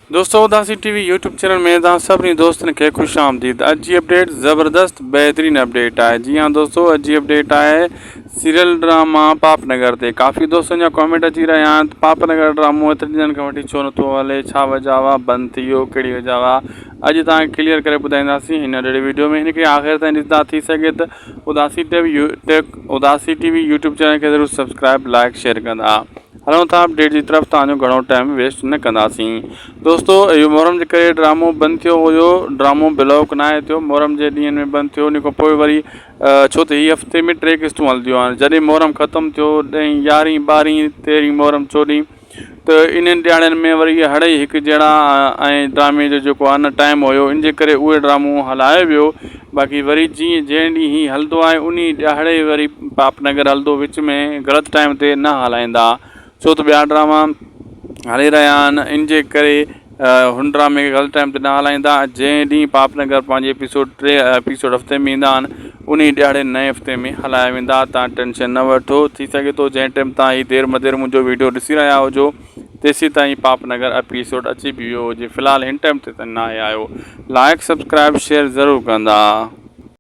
दोस्तों उदासी TV YouTube channel में तव्हां सभिनी दोस्तनि खे ख़ुशि आमदीद। अॼु जी अपडेट ज़बरदस्त बहितरीन अपडेट है। जी हाँ दोस्तों, अॼु जी अपडेट है सीरियल ड्रामा पापनगर ते। काफ़ी दोस्तनि जा कॉमेंट अची रहा आहिनि त पापनगर ड्रामो एतिरे ॾींहंनि खां वठी छो नथो हले, छा वजह आहे, बंदि थी वियो, कहिड़ी वजह आहे। अॼु तव्हांखे क्लियर करे ॿुधाईंदासीं हिन वीडियो में। हिनखे आख़िर ताईं ॾिसंदा, थी सघे त उदासी टीवी यूट्यूब चैनल खे ज़रूरु सब्सक्राइब लाइक शेयर कंदा। हलूं था अपडेट की तरफ, तव्हांजो घणो टाइम वेस्ट न कंदासीं। दोस्तों इहो मोहरम जे करे ड्रामो बंदि थियो हुयो। ड्रामो ब्लॉक न आहे थियो, मोहरम जे ॾींहंनि में बंदि थियो। उन खां पोइ वरी छो त हीअ हफ़्ते में 3 क़िस्तूं हलंदियूं आहिनि। जॾहिं मोहरम ख़तमु थियो 10, 11, 12, 13 मोहरम 14, त इन्हनि ॾियारनि में वरी हड़ई हिकु जहिड़ा ऐं ड्रामे जो जेको आहे न टाइम हुयो, इन जे करे उहे ड्रामो हलायो वियो। बाक़ी वरी जंहिं ॾींहुं हीअ हलंदो आहे उन ॾियारे वरी पापनगर हलंदो, विच में ग़लति टाइम ते न हलाईंदा, छो त ॿिया ड्रामा हली रहिया आहिनि। इन जे करे हुन ड्रामे खे ग़लति टाइम ते न हलाईंदा। जंहिं ॾींहुं पापनगर पंहिंजे एपिसोड 3 एपिसोड हफ़्ते में ईंदा आहिनि, उन ॾियारे नए हफ़्ते में हलाया वेंदा। तव्हां टेंशन न वठो। थी सघे थो जंहिं टाइम तव्हां हीअ देरि मदेरि मुंहिंजो वीडियो ॾिसी रहिया हुजो, तेसीं ताईं पापनगर एपिसोड अची बि वियो हुजे। फ़िलहालु हिन टाइम ते त न आया आहियो। लाइक सब्सक्राइब शेयर ज़रूरु कंदा।